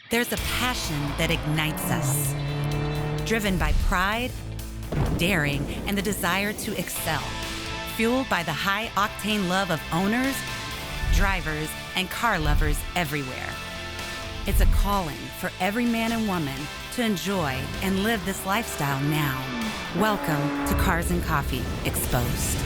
There's a passion that ignites us, driven by pride, daring, and the desire to excel, fueled by the high-octane love of owners, drivers, and car lovers everywhere. It's a calling for every man and woman to enjoy and live this lifestyle now. Welcome to Cars and Coffee Exposed.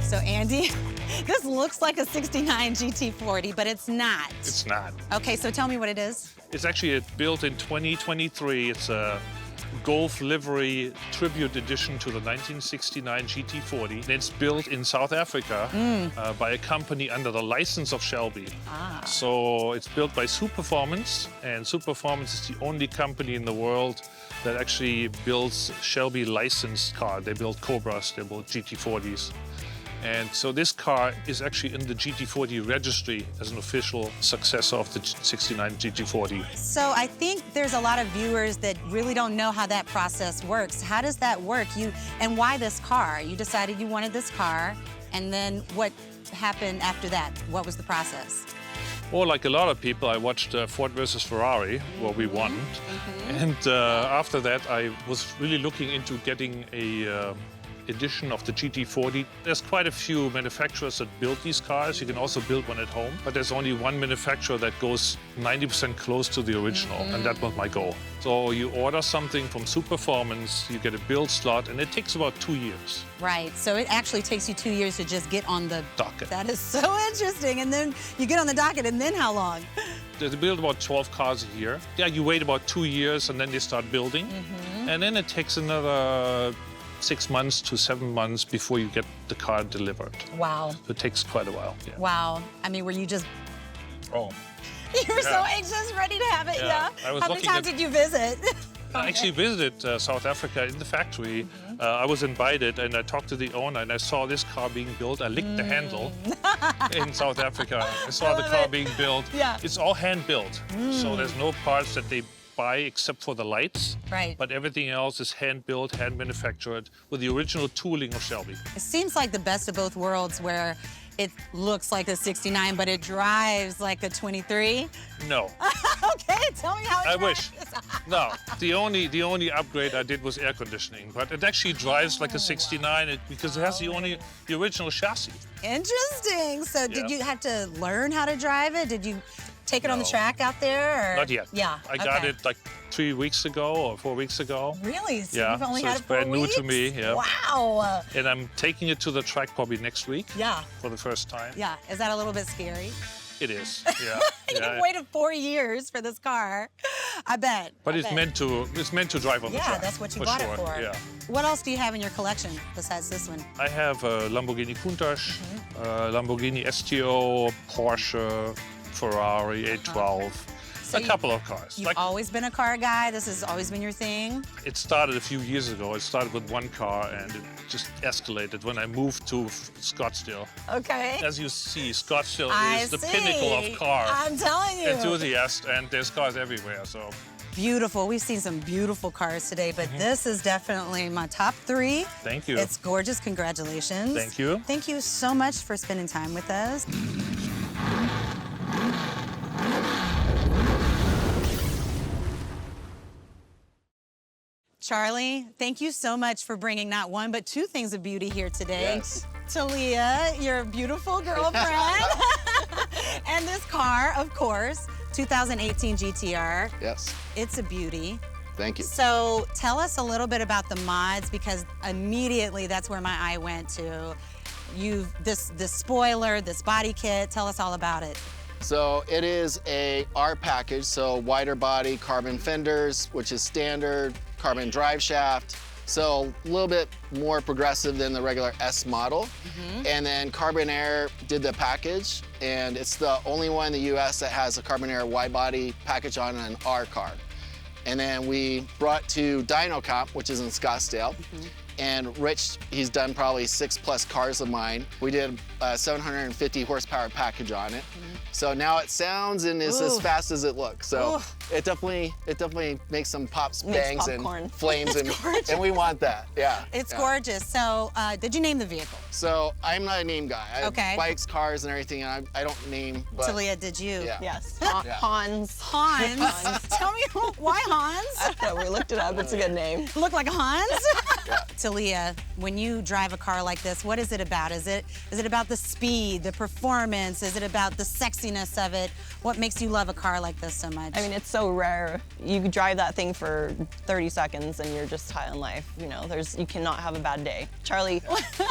So Andy, this looks like a 69 GT40, but it's not. It's not. Okay, so tell me what it is. It's actually built in 2023. It's a Golf livery tribute edition to the 1969 GT40. And it's built in South Africa by a company under the license of Shelby. So it's built by Superformance, and Superformance is the only company in the world that actually builds Shelby licensed cars. They build Cobras, they build GT40s. And so this car is actually in the GT40 registry as an official successor of the 69 GT40. So I think there's a lot of viewers that really don't know how that process works. How does that work? And why this car? You decided you wanted this car, and then what happened after that? What was the process? Well, like a lot of people, I watched Ford versus Ferrari, where we won. And after that, I was really looking into getting a edition of the GT40. There's quite a few manufacturers that build these cars. You can also build one at home, but there's only one manufacturer that goes 90% close to the original, and that was my goal. So you order something from Superformance, you get a build slot, and it takes about 2 years. Right, so it actually takes you 2 years to just get on the docket. That is so interesting. And then you get on the docket, and then how long? They build about 12 cars a year. Yeah, you wait about 2 years, and then they start building. And then it takes another 6 months to 7 months before you get the car delivered. Wow. So it takes quite a while. Yeah. Wow. I mean, were you just... Oh. You were so anxious, ready to have it, yeah? I was How many times did you visit? I actually visited South Africa in the factory. I was invited, and I talked to the owner, and I saw this car being built. I licked the handle in South Africa. I saw the car being built. Yeah. It's all hand-built, so there's no parts that they buy except for the lights. Right. But everything else is hand-built, hand-manufactured with the original tooling of Shelby. It seems like the best of both worlds, where it looks like a 69, but it drives like a 23. No. Okay, tell me how it I drives. wish. No, the only upgrade I did was air conditioning, but it actually drives like a 69 because it has the original chassis. Interesting. So did you have to learn how to drive it? Did you take it on the No. track out there? Or? Not yet. Yeah. I got it like 3 weeks ago or 4 weeks ago. Really? So Yeah, you've only so had it's it 4 brand new weeks? to me, yeah. Wow. And I'm taking it to the track probably next week. Yeah. For the first time. Yeah. Is that a little bit scary? It is. Yeah. You waited 4 years for this car. I bet. But I it's bet. meant to drive on the track. Yeah, that's what you bought sure. it for. Yeah. What else do you have in your collection besides this one? I have a Lamborghini Countach, Lamborghini STO, Porsche, Ferrari 812. So a couple of cars. You've always been a car guy? This has always been your thing? It started a few years ago. It started with one car, and it just escalated when I moved to Scottsdale. Okay. As you see, Scottsdale is the see. pinnacle of car I'm telling you. enthusiast, and there's cars everywhere. So Beautiful. We've seen some beautiful cars today, but this is definitely my top 3. Thank you. It's gorgeous. Congratulations. Thank you. Thank you so much for spending time with us. Charlie, thank you so much for bringing not one, but 2 things of beauty here today. Yes. Talia, your beautiful girlfriend. And this car, of course, 2018 GTR. Yes. It's a beauty. Thank you. So tell us a little bit about the mods, because immediately that's where my eye went to. This spoiler, this body kit, tell us all about it. So it is a R package, so wider body, carbon fenders, which is standard, carbon drive shaft, So a little bit more progressive than the regular S model. And then Carbon Air did the package, and it's the only one in the US that has a Carbon Air wide body package on an R car. And then we brought to Dyno Comp, which is in Scottsdale. And Rich, he's done probably 6+ cars of mine. We did a 750 horsepower package on it. So now it sounds and is as fast as it looks. So it definitely makes some pops, bangs, and flames, and we want that. Yeah. It's gorgeous. So did you name the vehicle? So I'm not a name guy. I have Okay. bikes, cars, and everything, and I don't name. But Talia, did you? Yeah. Yes. Yeah. Hans. Hans. Tell me why Hans? No, we looked it up. It's a good name. Look like a Hans? Yeah. Talia, when you drive a car like this, what is it about? Is it about the speed, the performance? Is it about the sexiness of it? What makes you love a car like this so much? I mean, it's so rare. You could drive that thing for 30 seconds and you're just high on life. You know, you cannot have a bad day. Charlie,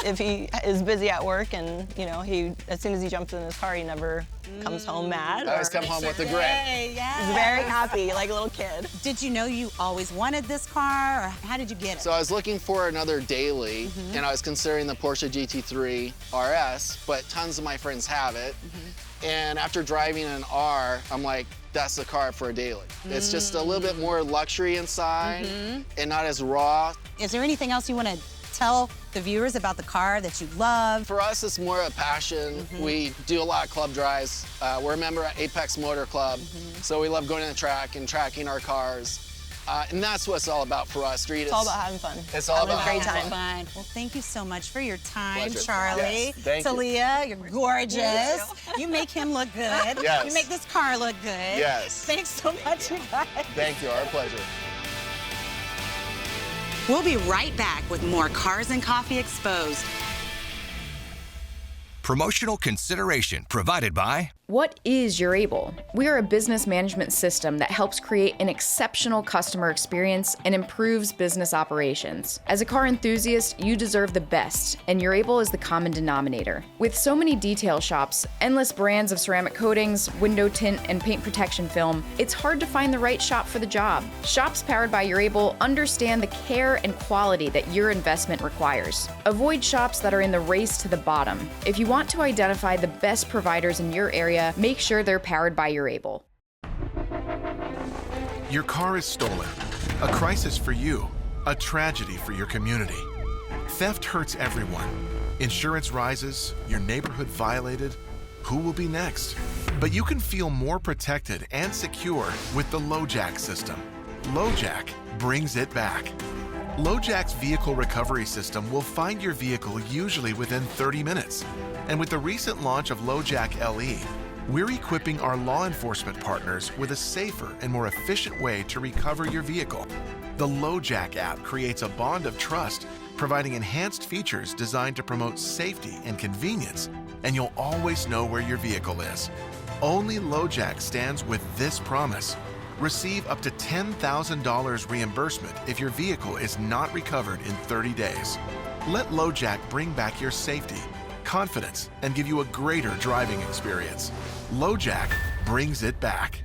if he is busy at work and, you know, as soon as he jumps in his car, he never comes home mad. I always come home with a grin. Hey, yes. He's very happy, like a little kid. Did you know you always wanted this car, or how did you get it? So I was looking for another daily, and I was considering the Porsche GT3 RS, but tons of my friends have it. And after driving an R, I'm like, that's the car for a daily. It's just a little bit more luxury inside and not as raw. Is there anything else you want to tell the viewers about the car that you love? For us, it's more a passion. We do a lot of club drives. We're a member at Apex Motor Club, so we love going to the track and tracking our cars. And that's what it's all about for us, Street. It's all about having fun. It's all about having a great having time. Fun. Well, thank you so much for your time, Pleasure. Charlie. Yes, thank you. Talia, you're gorgeous. You make him look good. Yes. You make this car look good. Yes. Thanks so much, you guys. Thank you, our pleasure. We'll be right back with more Cars and Coffee Exposed. Promotional consideration provided by... What is Urable? We are a business management system that helps create an exceptional customer experience and improves business operations. As a car enthusiast, you deserve the best, and Urable is the common denominator. With so many detail shops, endless brands of ceramic coatings, window tint, and paint protection film, it's hard to find the right shop for the job. Shops powered by Urable understand the care and quality that your investment requires. Avoid shops that are in the race to the bottom. If you want to identify the best providers in your area, make sure they're powered by Urable. Your car is stolen. A crisis for you. A tragedy for your community. Theft hurts everyone. Insurance rises. Your neighborhood violated. Who will be next? But you can feel more protected and secure with the LoJack system. LoJack brings it back. LoJack's vehicle recovery system will find your vehicle usually within 30 minutes. And with the recent launch of LoJack LE, we're equipping our law enforcement partners with a safer and more efficient way to recover your vehicle. The LoJack app creates a bond of trust, providing enhanced features designed to promote safety and convenience, and you'll always know where your vehicle is. Only LoJack stands with this promise. Receive up to $10,000 reimbursement if your vehicle is not recovered in 30 days. Let LoJack bring back your safety, confidence, and give you a greater driving experience. LoJack brings it back.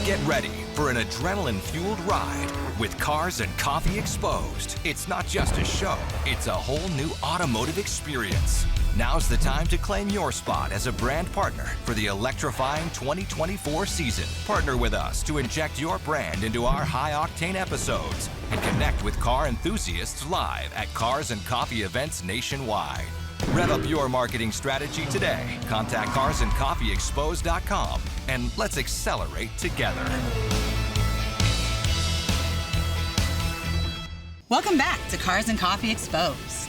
Get ready for an adrenaline-fueled ride with Cars and Coffee Exposed. It's not just a show, it's a whole new automotive experience. Now's the time to claim your spot as a brand partner for the electrifying 2024 season. Partner with us to inject your brand into our high-octane episodes and connect with car enthusiasts live at Cars and Coffee events nationwide. Rev up your marketing strategy today. Contact carsandcoffeeexposed.com and let's accelerate together. Welcome back to Cars and Coffee Exposed.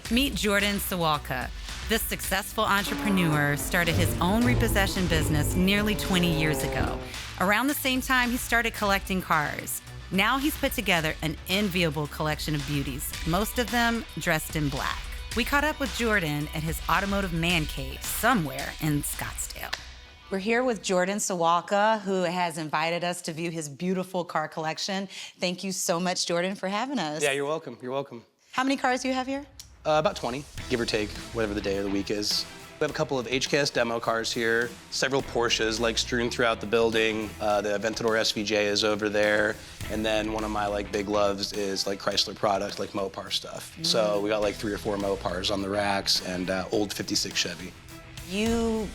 Meet Jordan Sawalka. This successful entrepreneur started his own repossession business nearly 20 years ago. Around the same time, he started collecting cars. Now he's put together an enviable collection of beauties, most of them dressed in black. We caught up with Jordan at his automotive man cave somewhere in Scottsdale. We're here with Jordan Sawalka, who has invited us to view his beautiful car collection. Thank you so much, Jordan, for having us. Yeah, you're welcome. You're welcome. How many cars do you have here? About 20, give or take, whatever the day of the week is. We have a couple of HKS demo cars here, several Porsches like strewn throughout the building. The Aventador SVJ is over there. And then one of my like big loves is like Chrysler products, like Mopar stuff. So we got like 3 or 4 Mopars on the racks and old 56 Chevy. You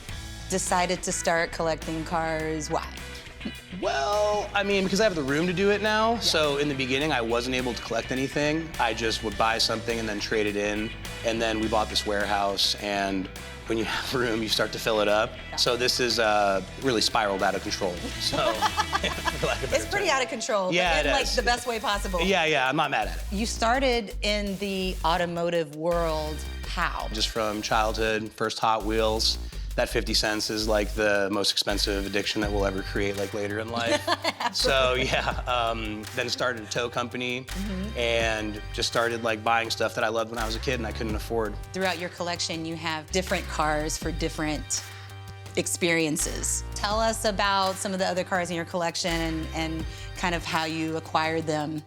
decided to start collecting cars, why? Well, I mean, because I have the room to do it now. Yeah. So in the beginning, I wasn't able to collect anything. I just would buy something and then trade it in. And then we bought this warehouse, and when you have room, you start to fill it up. Yeah. So this is really spiraled out of control. So, for lack of a it's pretty term. Out of control, yeah, but in like the best way possible. Yeah, I'm not mad at it. You started in the automotive world, how? Just from childhood, first Hot Wheels. That 50 cents is like the most expensive addiction that we'll ever create like later in life. So yeah, then started a tow company and just started like buying stuff that I loved when I was a kid and I couldn't afford. Throughout your collection, you have different cars for different experiences. Tell us about some of the other cars in your collection and kind of how you acquired them.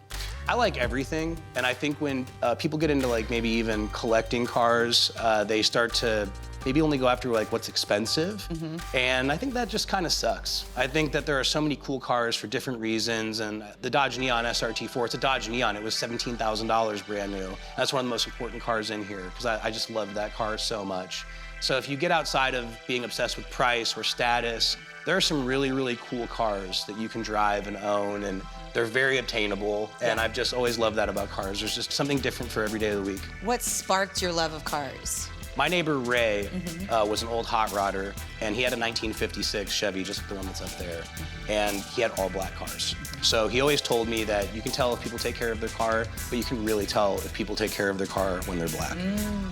I like everything, and I think when people get into like maybe even collecting cars, they start to maybe only go after like what's expensive, and I think that just kind of sucks. I think that there are so many cool cars for different reasons, and the Dodge Neon SRT4, it's a Dodge Neon, it was $17,000 brand new. That's one of the most important cars in here, because I just love that car so much. So if you get outside of being obsessed with price or status, there are some really, really cool cars that you can drive and own, and they're very obtainable, and I've just always loved that about cars. There's just something different for every day of the week. What sparked your love of cars? My neighbor Ray was an old hot rodder, and he had a 1956 Chevy, just like the one that's up there, and he had all black cars. So he always told me that you can tell if people take care of their car, but you can really tell if people take care of their car when they're black.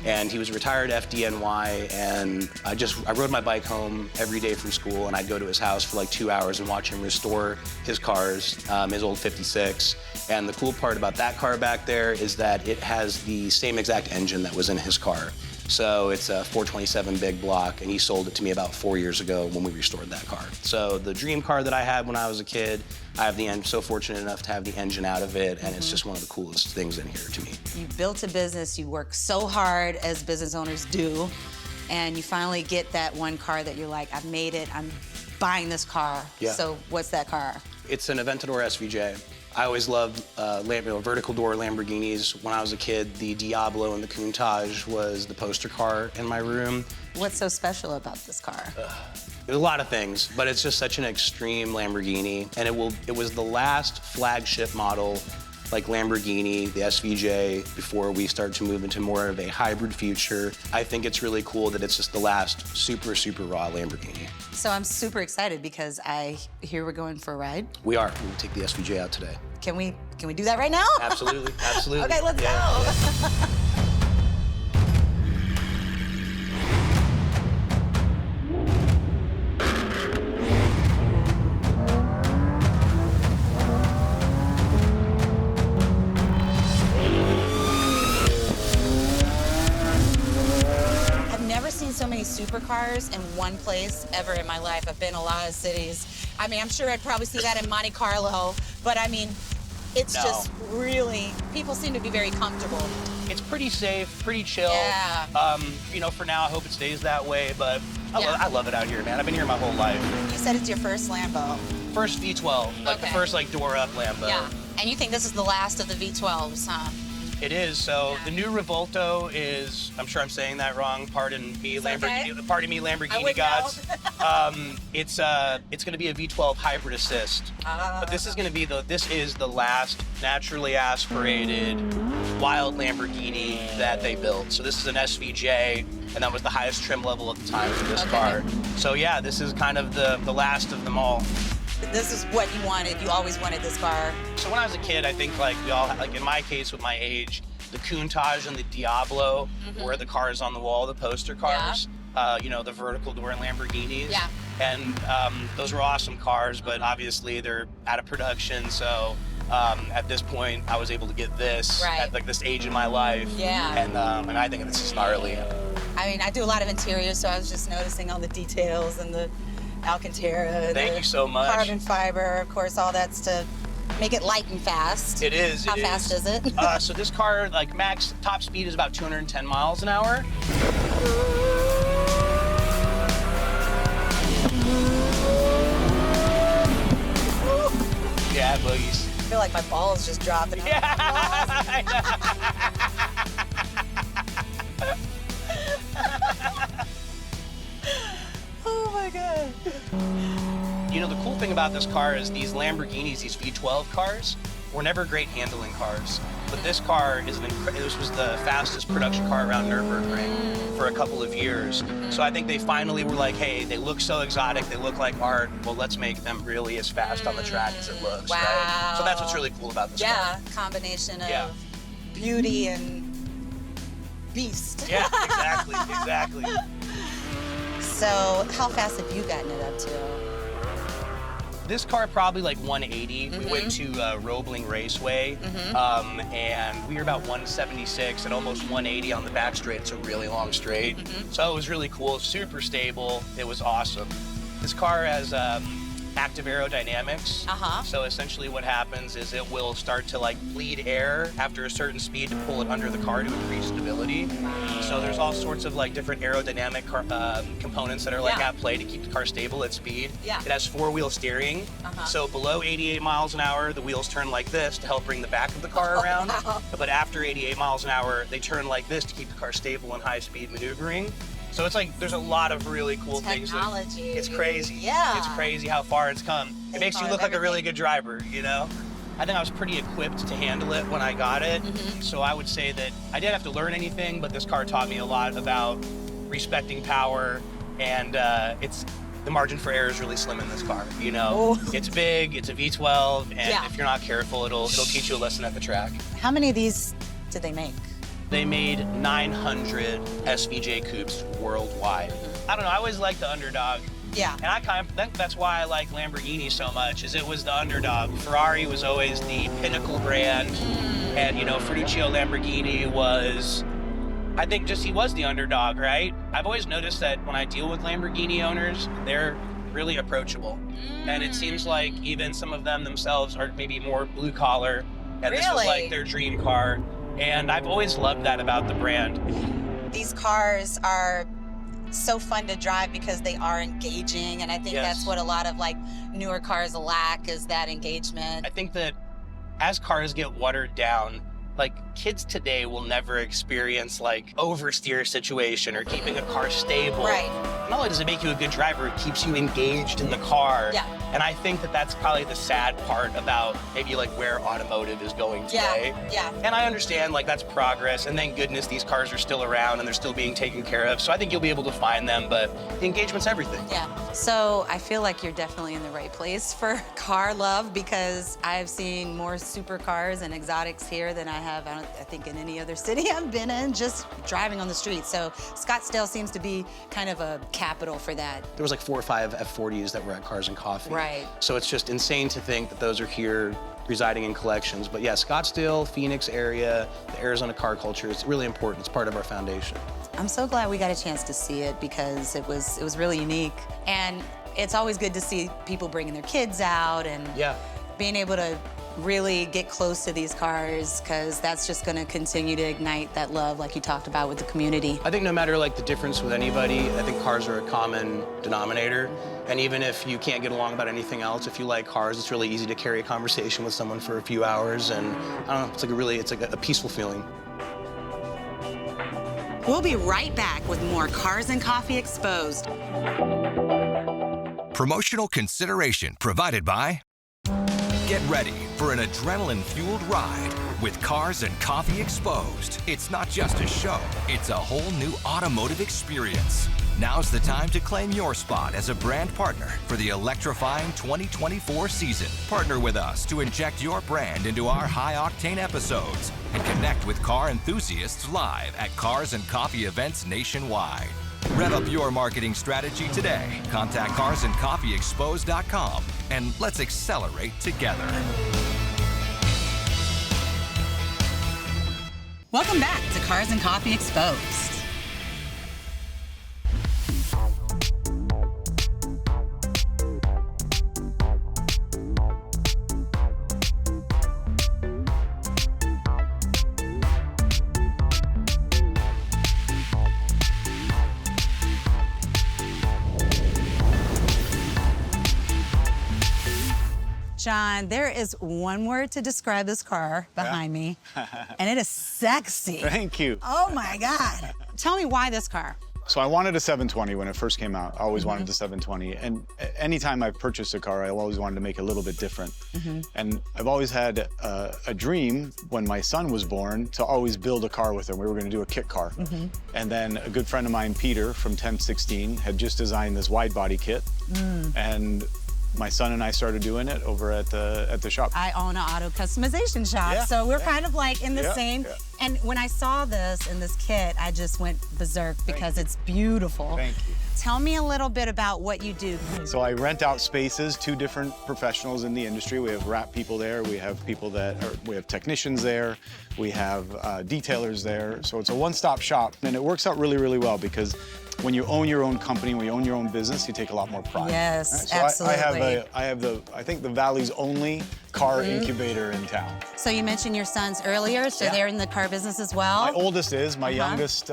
And he was a retired FDNY, and I rode my bike home every day from school, and I'd go to his house for like 2 hours and watch him restore his cars, his old 56. And the cool part about that car back there is that it has the same exact engine that was in his car. So it's a 427 big block, and he sold it to me about 4 years ago when we restored that car. So the dream car that I had when I was a kid, I have so fortunate enough to have the engine out of it, and it's just one of the coolest things in here to me. You built a business, you work so hard as business owners do, and you finally get that one car that you're like, I've made it, I'm buying this car. Yeah. So what's that car? It's an Aventador SVJ. I always loved vertical door Lamborghinis. When I was a kid, the Diablo and the Countach was the poster car in my room. What's so special about this car? There's a lot of things, but it's just such an extreme Lamborghini, and it was the last flagship model like Lamborghini, the SVJ, before we start to move into more of a hybrid future. I think it's really cool that it's just the last super, super raw Lamborghini. So I'm super excited because I hear we're going for a ride. We are. We'll take the SVJ out today. Can we do that right now? Absolutely, absolutely. Okay, let's go. Yeah. So many supercars in one place ever in my life. I've been in a lot of cities. I mean, I'm sure I'd probably see that in Monte Carlo, but I mean, it's just really, people seem to be very comfortable. It's pretty safe, pretty chill. Yeah. You know, for now, I hope it stays that way, but I love it out here, man. I've been here my whole life. You said it's your first Lambo. First V12, like the first like door up Lambo. Yeah, and you think this is the last of the V12s, huh? It is. So the new Revolto is, I'm sure I'm saying that wrong. Pardon me, Pardon me, Lamborghini gods. It's going to be a V12 hybrid assist. But this is going to be the last naturally aspirated wild Lamborghini that they built. So this is an SVJ, and that was the highest trim level at the time for this car. So yeah, this is kind of the last of them all. This is what you wanted. You always wanted this car. So when I was a kid, I think like we all, like in my case with my age, the Countach and the Diablo were the cars on the wall, the poster cars. You know, the vertical door Lamborghinis. Yeah. And those were awesome cars, but obviously they're out of production. So at this point, I was able to get this at like this age in my life. Yeah. And I think this is gnarly. I mean, I do a lot of interiors, so I was just noticing all the details and the Alcantara. Thank you so much. Carbon fiber, of course, all that's to make it light and fast. It is. How fast is it? So this car, like max top speed is about 210 miles an hour. bad boogies. I feel like my balls just dropped. Yeah. Oh my God. You know, the cool thing about this car is these Lamborghinis, these V12 cars, were never great handling cars. But this car is this was the fastest production car around Nürburgring for a couple of years. So I think they finally were like, hey, they look so exotic, they look like art, well, let's make them really as fast on the track as it looks, Wow. right? So that's what's really cool about this car. Yeah, combination of Yeah. beauty and beast. Yeah, exactly, exactly. So how fast have you gotten it up to? This car probably like 180. We went to Roebling Raceway, and we were about 176 and almost 180 on the back straight. It's a really long straight. So it was really cool, super stable. It was awesome. This car has active aerodynamics. So essentially what happens is it will start to like bleed air after a certain speed to pull it under the car to increase stability. So there's all sorts of like different aerodynamic components that are like at play to keep the car stable at speed. It has four-wheel steering. So below 88 miles an hour, the wheels turn like this to help bring the back of the car around. But after 88 miles an hour, they turn like this to keep the car stable in high-speed maneuvering. So it's like, there's a lot of really cool things. Technology. It's crazy. Yeah. It's crazy how far it's come. It makes you look like a really good driver, you know? I think I was pretty equipped to handle it when I got it. So I would say that I didn't have to learn anything, but this car taught me a lot about respecting power, and the margin for error is really slim in this car, you know? It's big, it's a V12, and if you're not careful, it'll teach you a lesson at the track. How many of these did they make? They made 900 SVJ coupes worldwide. I don't know, I always liked the underdog. Yeah. And I think that's why I like Lamborghini so much, is it was the underdog. Ferrari was always the pinnacle brand, and you know, Ferruccio Lamborghini was, I think just he was the underdog, right? I've always noticed that when I deal with Lamborghini owners, they're really approachable. And it seems like even some of them themselves are maybe more blue collar, and this was like their dream car. And I've always loved that about the brand. These cars are so fun to drive because they are engaging, and I think that's what a lot of like newer cars lack, is that engagement. I think that as cars get watered down, like kids today will never experience like oversteer situation or keeping a car stable. Right. Not only does it make you a good driver, it keeps you engaged in the car. Yeah. And I think that that's probably the sad part about maybe like where automotive is going today. Yeah. And I understand like that's progress, and thank goodness these cars are still around and they're still being taken care of. So I think you'll be able to find them, but the engagement's everything. Yeah. So I feel like you're definitely in the right place for car love, because I've seen more supercars and exotics here than I have, I think, in any other city I've been in, just driving on the street. So Scottsdale seems to be kind of a capital for that. There was like 4 or 5 F40s that were at Cars and Coffee. Right. So it's just insane to think that those are here residing in collections. But yeah, Scottsdale, Phoenix area, the Arizona car culture, it's really important. It's part of our foundation. I'm so glad we got a chance to see it, because it was really unique. And it's always good to see people bringing their kids out and being able to really get close to these cars, because that's just going to continue to ignite that love like you talked about with the community. I think no matter like the difference with anybody, I think cars are a common denominator. And even if you can't get along about anything else, if you like cars, it's really easy to carry a conversation with someone for a few hours. And I don't know, it's like a peaceful feeling. We'll be right back with more Cars and Coffee Exposed. Promotional consideration provided by... Get ready for an adrenaline-fueled ride with Cars and Coffee Exposed. It's not just a show, it's a whole new automotive experience. Now's the time to claim your spot as a brand partner for the electrifying 2024 season. Partner with us to inject your brand into our high-octane episodes and connect with car enthusiasts live at Cars and Coffee events nationwide. Rev up your marketing strategy today. Contact carsandcoffeeexposed.com and let's accelerate together. Welcome back to Cars and Coffee Exposed. John, there is one word to describe this car behind me, and it is sexy. Thank you. Oh my God. Tell me why this car? So I wanted a 720 when it first came out. I always wanted the 720. And anytime I've purchased a car, I always wanted to make it a little bit different. And I've always had a dream when my son was born to always build a car with him. We were going to do a kit car. And then a good friend of mine, Peter, from 1016, had just designed this wide body kit. And my son and I started doing it over at the shop. I own an auto customization shop, so we're kind of like in the same. Yeah. And when I saw this in this kit, I just went berserk because it's beautiful. Thank you. Tell me a little bit about what you do. So I rent out spaces to different professionals in the industry. We have wrap people there. We have people we have technicians there. We have detailers there. So it's a one-stop shop, and it works out really, really well because when you own your own company, when you own your own business, you take a lot more pride. Yes, So absolutely. I think the Valley's only car incubator in town. So you mentioned your sons earlier, so they're in the car business as well? My oldest is, my youngest,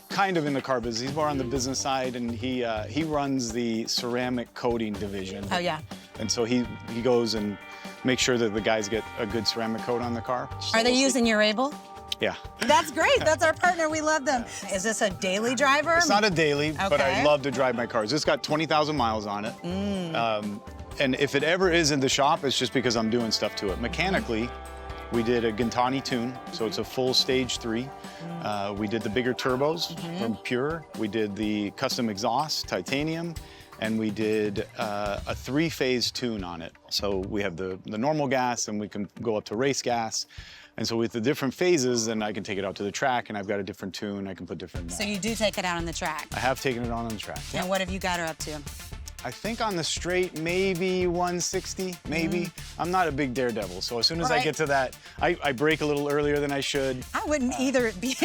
kind of in the car business. He's more on the business side, and he runs the ceramic coating division. Oh, yeah. And so he goes and makes sure that the guys get a good ceramic coat on the car. Are they using your Able? Yeah. That's great. That's our partner. We love them. Is this a daily driver? It's not a daily, but I Okay. love to drive my cars. It's got 20,000 miles on it. And if it ever is in the shop, it's just because I'm doing stuff to it. Mechanically, we did a Gintani tune, so it's a full stage 3. We did the bigger turbos from Pure. We did the custom exhaust, titanium, and we did a 3-phase tune on it. So we have the normal gas, and we can go up to race gas. And so with the different phases, then I can take it out to the track, and I've got a different tune. I can put different. So you do take it out on the track. I have taken it on the track. And what have you got her up to? I think on the straight, maybe 160, maybe. I'm not a big daredevil, so as soon as I get to that, I brake a little earlier than I should. I wouldn't either be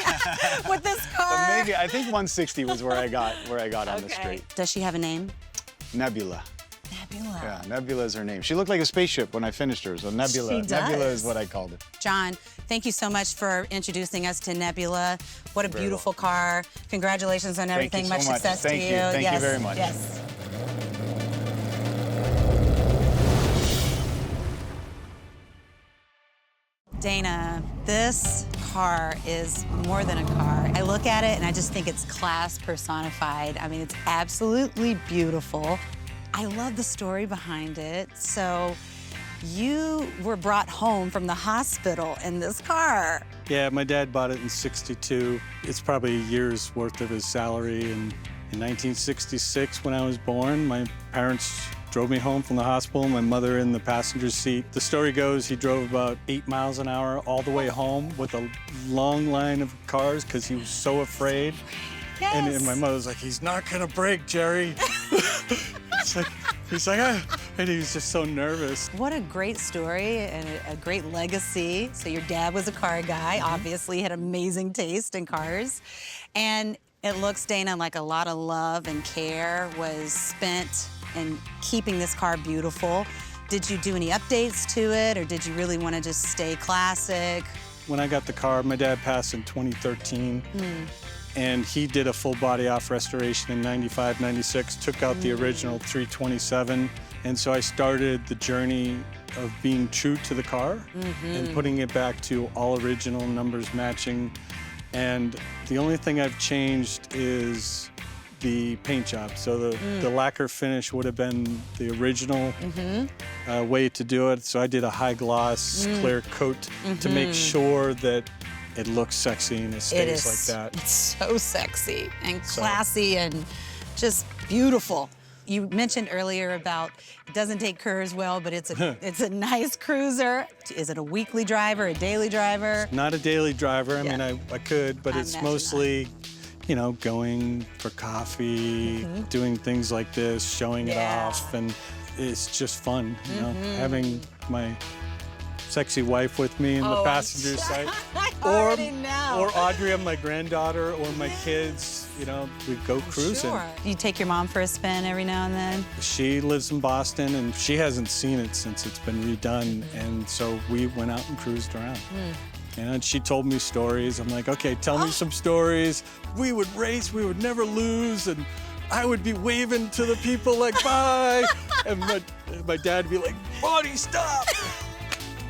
with this car. But maybe, I think 160 was where I got on the straight. Does she have a name? Nebula. Nebula. Yeah, Nebula is her name. She looked like a spaceship when I finished her, so Nebula. She does. Nebula is what I called it. John, thank you so much for introducing us to Nebula. What a beautiful car. Congratulations on everything. Thank you so much. Success Thank to you. you. Thank you very much. Yes. Dana, this car is more than a car. I look at it and I just think it's class personified. I mean, it's absolutely beautiful. I love the story behind it. So you were brought home from the hospital in this car. Yeah, my dad bought it in '62. It's probably a year's worth of his salary. And in 1966, when I was born, my parents drove me home from the hospital, my mother in the passenger seat. The story goes he drove about 8 miles an hour all the way home with a long line of cars because he was so afraid. Yes. And my mother was like, he's not gonna brake, Jerry. He's like, ah. And he was just so nervous. What a great story and a great legacy. So your dad was a car guy, obviously had amazing taste in cars. And it looks, Dana, like a lot of love and care was spent in keeping this car beautiful. Did you do any updates to it, or did you really want to just stay classic? When I got the car, my dad passed in 2013. And he did a full body off restoration in 95, 96, took out the original 327. And so I started the journey of being true to the car and putting it back to all original, numbers matching. And the only thing I've changed is the paint job. So the lacquer finish would have been the original way to do it. So I did a high gloss clear coat to make sure that it looks sexy and it stays like that. It's so sexy and classy and just beautiful. You mentioned earlier about it doesn't take curves well, but it's a nice cruiser. Is it a weekly driver, a daily driver? Not a daily driver. I mean, I could, but I it's imagine mostly, you know, going for coffee, doing things like this, showing it off, and it's just fun, you know, having my sexy wife with me in the passenger side. Or Audrey, my granddaughter, or my kids, you know, we go cruising. Sure. You take your mom for a spin every now and then? She lives in Boston, and she hasn't seen it since it's been redone, and so we went out and cruised around. And she told me stories. I'm like, okay, tell me some stories. We would race, we would never lose, and I would be waving to the people like, bye. And my dad would be like, Bonnie, stop.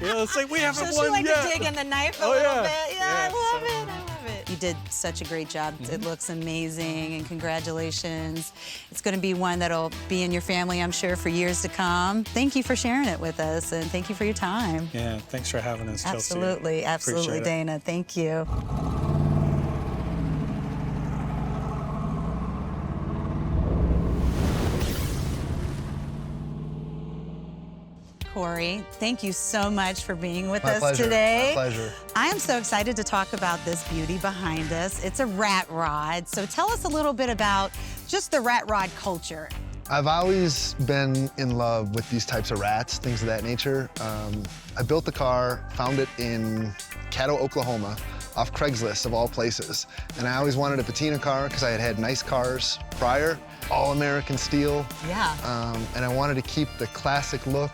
It's like, we haven't So won she liked yet. to dig in the knife a Oh, little yeah. bit. Yeah, I love so- it. I love it. You did such a great job. It looks amazing, and congratulations. It's going to be one that'll be in your family, I'm sure, for years to come. Thank you for sharing it with us, and thank you for your time. Yeah, thanks for having us, Chelsea. Absolutely, absolutely, Appreciate it. Dana. Thank you. Corey, thank you so much for being with us today. My pleasure. I am so excited to talk about this beauty behind us. It's a rat rod. So tell us a little bit about just the rat rod culture. I've always been in love with these types of rats, things of that nature. I built the car, found it in Caddo, Oklahoma, off Craigslist of all places. And I always wanted a patina car because I had had nice cars prior, all American steel. Yeah. And I wanted to keep the classic look,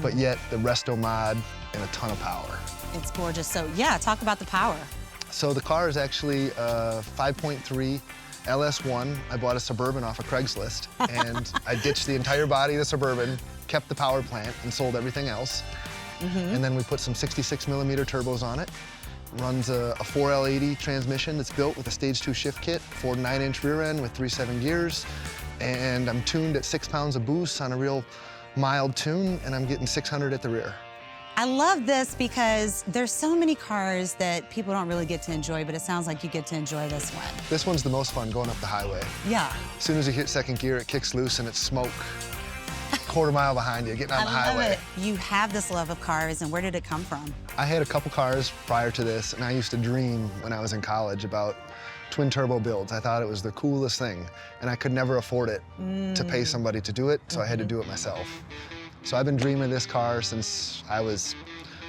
but yet the resto mod and a ton of power. It's gorgeous. So yeah, talk about the power. So the car is actually a 5.3 LS1. I bought a Suburban off of Craigslist, and I ditched the entire body of the Suburban, kept the power plant, and sold everything else. And then we put some 66mm turbos on it. Runs a 4L80 transmission that's built with a stage 2 shift kit, 4 9-inch rear end with 3/7 gears. And I'm tuned at 6 pounds of boost on a real mild tune, and I'm getting 600 at the rear. I love this because there's so many cars that people don't really get to enjoy, but it sounds like you get to enjoy this one. This one's the most fun going up the highway. Yeah. As soon as you hit second gear, it kicks loose and it's smoke. Quarter mile behind you, getting on the I love highway. it. You have this love of cars, and where did it come from? I had a couple cars prior to this, and I used to dream when I was in college about twin turbo builds. I thought it was the coolest thing, and I could never afford it to pay somebody to do it, so I had to do it myself. So I've been dreaming of this car since I was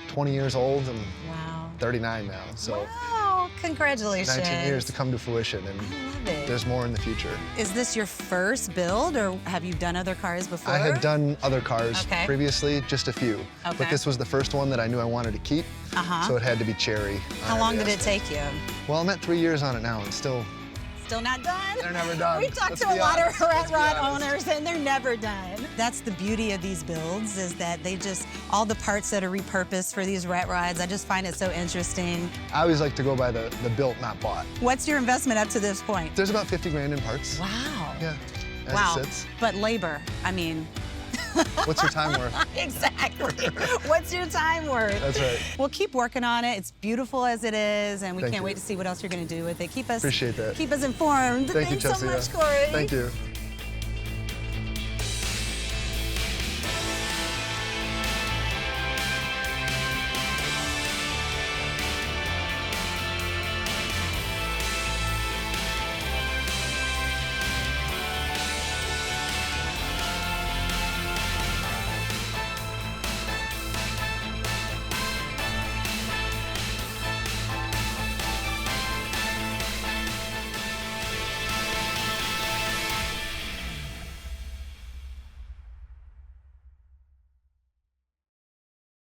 20 years old. and Wow. 39 now, so Wow, congratulations. 19 years to come to fruition, and I love it. there's more in the future. Is this your first build, or have you done other cars before? I had done other cars Okay. previously, just a few. Okay. But this was the first one that I knew I wanted to keep, so it had to be cherry. How long did it take you? Well, I'm at 3 years on it now, and still Still not done? They're never done. We've talked Let's to a be lot honest. of rat Let's be rod honest. owners, and they're never done. That's the beauty of these builds, is that they just, all the parts that are repurposed for these rat rods, I just find it so interesting. I always like to go by the built, not bought. What's your investment up to this point? There's about 50 grand in parts. Wow. Yeah, as Wow. it sits. But labor, I mean. What's your time worth? Exactly. What's your time worth? That's right. Well, keep working on it. It's beautiful as it is, and we Thank can't you. wait to see what else you're going to do with it. Keep us Appreciate that. Keep us informed. Thank you, Thanks so Chelsea. much, Corey. Thank you.